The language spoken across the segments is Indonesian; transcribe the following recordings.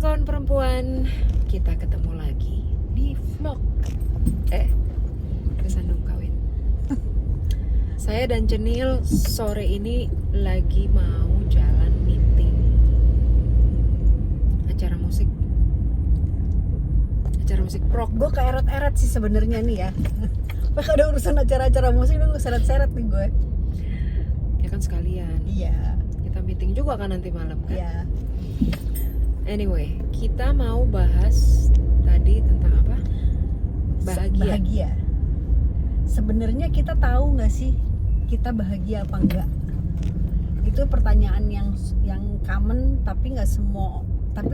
kawan-kawan perempuan, kita ketemu lagi di vlog Kesandung Kawin. Saya dan Cenil sore ini lagi mau jalan meeting acara musik prog. Gue keeret-eret sih sebenarnya nih ya. Kalau ada urusan acara-acara musik gue seret-seret nih gue. Ya kan sekalian. Iya. Kita meeting juga kan nanti malam kan. Iya. Anyway, kita mau bahas tadi tentang apa? Bahagia. Sebenarnya kita tahu nggak sih kita bahagia apa enggak? Itu pertanyaan yang common, tapi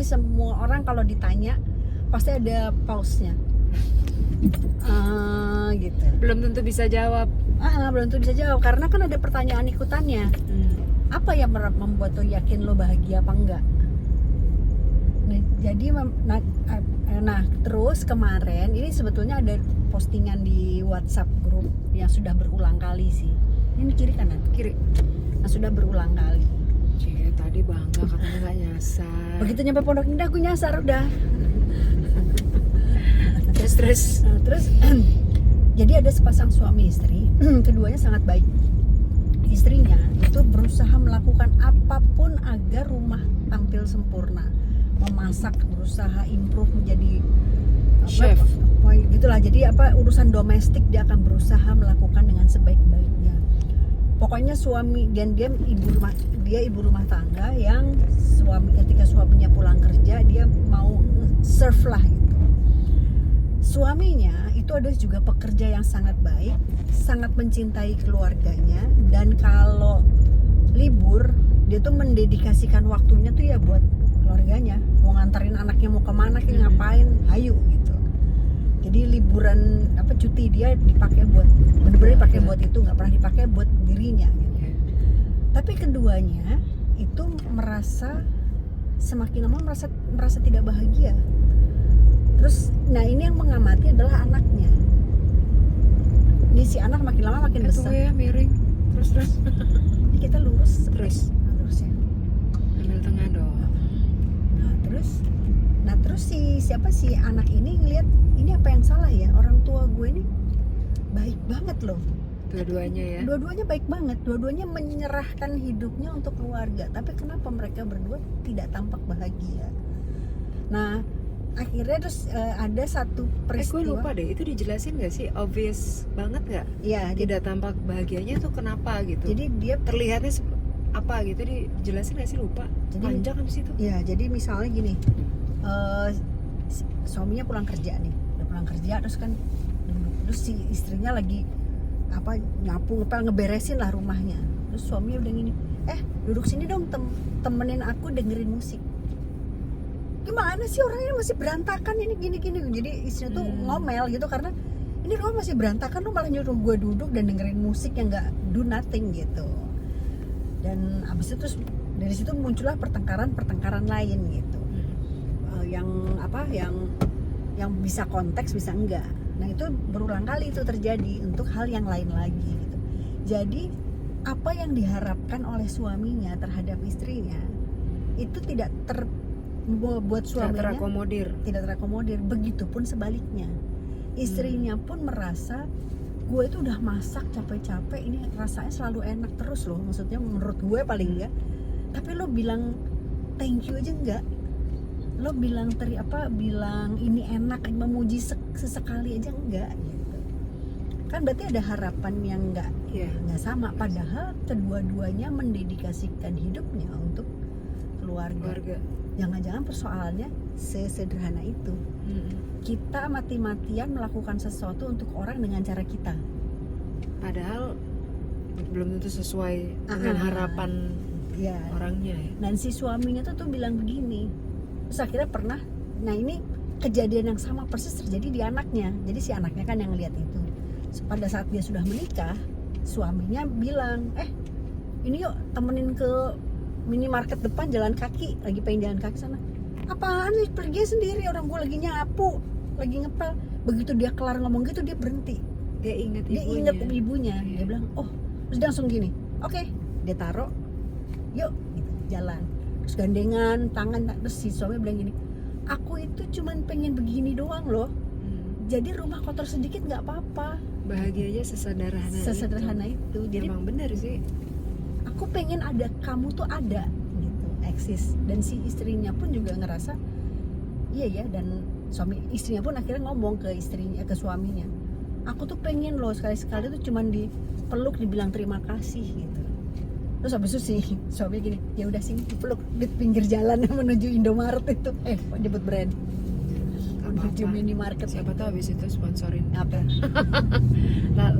semua orang kalau ditanya pasti ada pause-nya. Gitu. Belum tentu bisa jawab. Belum tentu bisa jawab karena kan ada pertanyaan ikutannya. Apa yang membuat lo yakin lo bahagia apa enggak? Nah, jadi terus kemarin ini sebetulnya ada postingan di WhatsApp grup yang sudah berulang kali sih. Ini kiri kanan? Kiri. Nah, sudah berulang kali. Cie, tadi bangga katanya nggak nyasar. Begitu nyampe Pondok Indah gue nyasar udah. Terus. Terus jadi ada sepasang suami istri, keduanya sangat baik. Istrinya itu berusaha melakukan apapun agar rumah tampil sempurna. Memasak, berusaha improve menjadi chef. Gitulah. Jadi urusan domestik dia akan berusaha melakukan dengan sebaik-baiknya. Pokoknya suami dan dia ibu rumah tangga yang ketika suaminya pulang kerja dia mau serve lah gitu. Suaminya itu ada juga pekerja yang sangat baik, sangat mencintai keluarganya, dan kalau libur dia tuh mendedikasikan waktunya tuh ya buat keluarganya. Mau nganterin anaknya mau kemana kayak ngapain, ayo gitu. Jadi liburan cuti dia dipakai buat bener-bener dipakai buat itu, nggak pernah dipakai buat dirinya gitu. Tapi keduanya itu semakin lama merasa tidak bahagia. Terus, nah ini yang mengamati adalah anaknya. Ini si anak makin lama makin besar. Ya miring. Terus. Ini kita lurus. Terus. Lurus ya. Ambil tengah dong. Nah terus si anak ini ngelihat ini apa yang salah ya, orang tua gue ini baik banget loh. Dua-duanya ya. Dua-duanya baik banget. Dua-duanya menyerahkan hidupnya untuk keluarga. Tapi kenapa mereka berdua tidak tampak bahagia? Nah akhirnya terus ada satu peristiwa. Gue lupa deh, itu dijelasin nggak sih? Obvious banget nggak? Iya. Tidak tampak bahagianya tuh kenapa gitu? Jadi dia terlihatnya apa gitu? Dijelasin nggak sih? Lupa. Jadi, panjang habis itu. Iya, jadi misalnya gini, suaminya pulang kerja nih, udah pulang kerja terus kan duduk, terus si istrinya lagi nyapu ngeberesin lah rumahnya. Terus suaminya udah gini, duduk sini dong temenin aku dengerin musik. Gimana sih orangnya masih berantakan ini gini. Jadi istrinya tuh ngomel gitu karena ini rumah masih berantakan, lu malah nyuruh gue duduk dan dengerin musik yang nggak do nothing gitu. Dan abis itu terus dari situ muncullah pertengkaran lain gitu. Yang bisa konteks bisa enggak. Nah itu berulang kali itu terjadi untuk hal yang lain lagi gitu. Jadi apa yang diharapkan oleh suaminya terhadap istrinya itu tidak buat suaminya tidak terakomodir. Begitupun sebaliknya, istrinya pun merasa gue itu udah masak capek-capek, ini rasanya selalu enak terus loh, maksudnya menurut gue paling enggak. Tapi lo bilang thank you aja enggak, lo bilang bilang ini enak, memuji sesekali aja enggak gitu. Kan berarti ada harapan yang enggak sama. Padahal kedua-duanya mendedikasikan hidupnya untuk keluarga. Jangan-jangan persoalannya sesederhana itu. Kita mati-matian melakukan sesuatu untuk orang dengan cara kita. Padahal belum tentu sesuai dengan harapan orangnya ya. Dan si suaminya tuh bilang begini. Terus akhirnya pernah, nah ini kejadian yang sama persis terjadi di anaknya. Jadi si anaknya kan yang ngeliat itu. Pada saat dia sudah menikah, suaminya bilang, ini yuk temenin ke minimarket depan jalan kaki, lagi pengen jalan kaki sana. Apaan nih, pergi sendiri, orang gue lagi nyapu, lagi ngepel. Begitu dia kelar ngomong gitu dia berhenti. Dia ingat ibunya. Dia bilang, terus dia langsung gini, oke. Dia taruh, yuk gitu, jalan. Terus gandengan tangan, terus si suami bilang gini, tuh cuman pengen begini doang loh. Hmm. Jadi rumah kotor sedikit nggak apa-apa. Bahagianya sesederhana itu. Jadi emang bener sih. aku pengen ada kamu tuh ada gitu, eksis. Dan si istrinya pun juga ngerasa iya ya, dan istrinya pun akhirnya ngomong ke suaminya, aku tuh pengen loh sekali-sekali tuh cuman dipeluk, dibilang terima kasih gitu. Terus habis itu sih suami gini, ya udah sini dipeluk di pinggir jalan menuju Indomaret itu, nyebut brand, menuju minimarket. Siapa tahu habis itu sponsorin. Apa?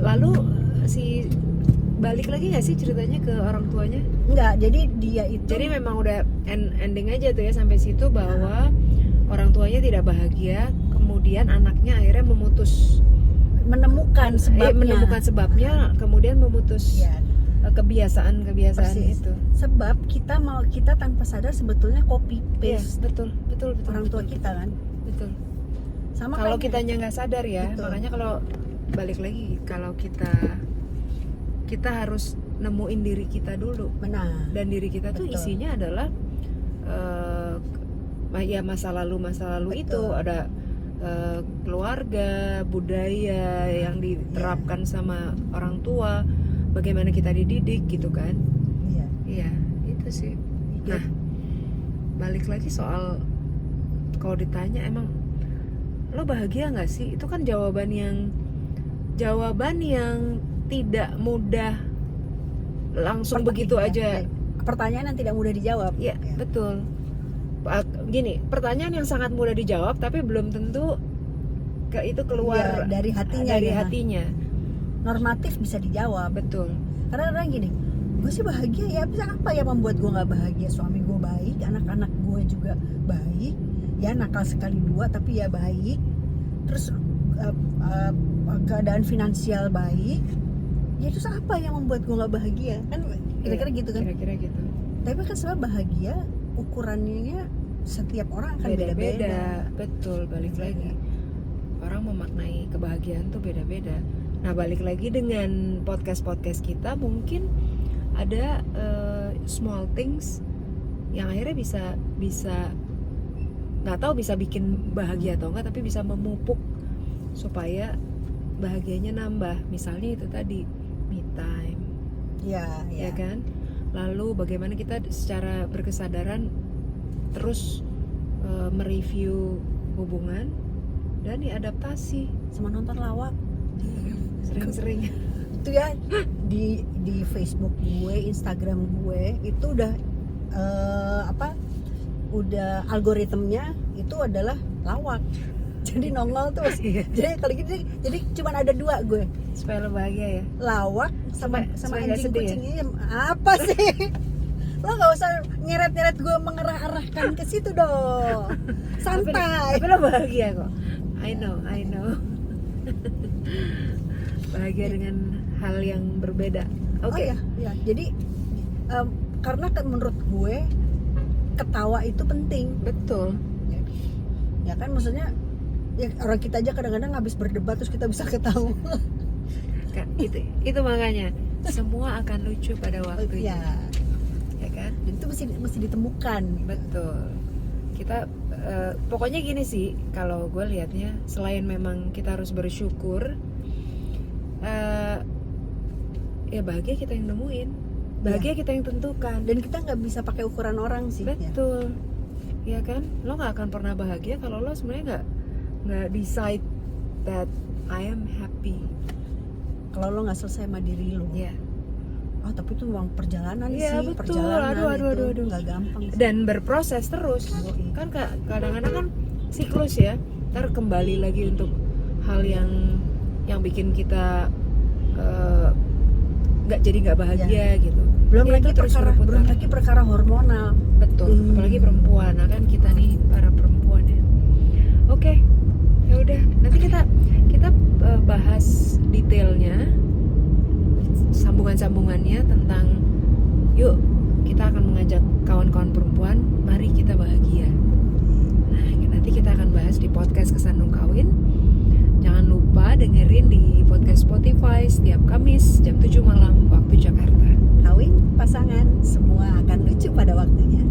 Lalu si balik lagi nggak sih ceritanya ke orang tuanya? Enggak, jadi dia itu. Jadi memang udah ending aja tuh ya sampai situ bahwa orang tuanya tidak bahagia, kemudian anaknya akhirnya menemukan sebabnya, kemudian memutus ya, kebiasaan persis. Itu. Sebab kita tanpa sadar sebetulnya copy paste. Ya, betul. Orang tua kita kan. Betul. Sama kalau kitanya nggak sadar ya, betul. Makanya kalau balik lagi, kalau kita harus nemuin diri kita dulu. Benar. Dan diri kita tuh Betul. isinya adalah ya masa lalu Betul. itu ada keluarga, budaya yang diterapkan sama orang tua, bagaimana kita dididik gitu kan. Iya, itu sih. Nah, balik lagi soal kalau ditanya emang lo bahagia nggak sih? Itu kan jawaban yang tidak mudah langsung begitu aja. Pertanyaan yang tidak mudah dijawab. Iya, betul. Gini, pertanyaan yang sangat mudah dijawab tapi belum tentu itu keluar dari hatinya. Hatinya. Normatif bisa dijawab. Betul. Karena orang gini, gue sih bahagia ya, bisa apa yang membuat gue nggak bahagia? Suami gue baik, anak-anak gue juga baik, ya nakal sekali dua tapi ya baik. Terus keadaan finansial baik, ya terus apa yang membuat gue nggak bahagia? Kan kira-kira gitu kan? Kira-kira gitu. Tapi kan sebab bahagia ukurannya setiap orang akan beda-beda. Betul, balik lagi. Orang memaknai kebahagiaan tuh beda-beda. Nah, balik lagi dengan podcast kita, mungkin ada small things yang akhirnya bisa nggak tahu bisa bikin bahagia atau enggak, tapi bisa memupuk supaya bahagianya nambah. Misalnya itu tadi me time. Ya kan? Lalu bagaimana kita secara berkesadaran terus mereview hubungan dan diadaptasi sama nonton lawak. Sering-sering. Itu ya di Facebook gue, Instagram gue itu udah udah algoritmenya itu adalah lawak. Jadi nongol tuh. Jadi kalau gitu jadi cuma ada dua gue. Supaya lo bahagia ya. Lawak sama supaya anjing sedih kucing ini apa sih? Lo nggak usah nyeret-nyeret gue mengarahkan ke situ dong. Santai. Tapi lo bahagia kok. I know. Bahagia dengan hal yang berbeda. Oke. Oh ya. Jadi karena menurut gue ketawa itu penting. Betul. Ya kan, maksudnya ya orang kita aja kadang-kadang habis berdebat terus kita bisa ketawa. Itu makanya semua akan lucu pada waktunya. Ya kan? Dan itu mesti ditemukan. Betul. Kita pokoknya gini sih, kalau gue lihatnya, selain memang kita harus bersyukur, ya bahagia kita yang nemuin, bahagia kita yang tentukan, dan kita nggak bisa pakai ukuran orang sih. Betul. Ya kan, lo nggak akan pernah bahagia kalau lo sebenarnya nggak decide that I am happy. Kalau lo nggak selesai sama diri lo. Ya. Oh, tapi itu memang perjalanan sih. Betul. Perjalanan Aduh. nggak gampang sih. Dan berproses terus. Kan kadang-kadang kan siklus ya. Ntar kembali lagi untuk hal yang bikin kita nggak bahagia gitu. Belum ya, lagi perkara hormonal. Betul. Apalagi perempuan. Nah, kan kita nih para perempuan ya. Oke. Ya udah. Nanti kita bahas detailnya, sambungannya tentang yuk kita akan mengajak kawan-kawan perempuan, mari kita bahagia. Nah, nanti kita akan bahas di podcast Kesandung Kawin. Jangan lupa dengerin di podcast Spotify setiap Kamis jam 7 malam waktu Jakarta. Kawin, pasangan, semua akan lucu pada waktunya.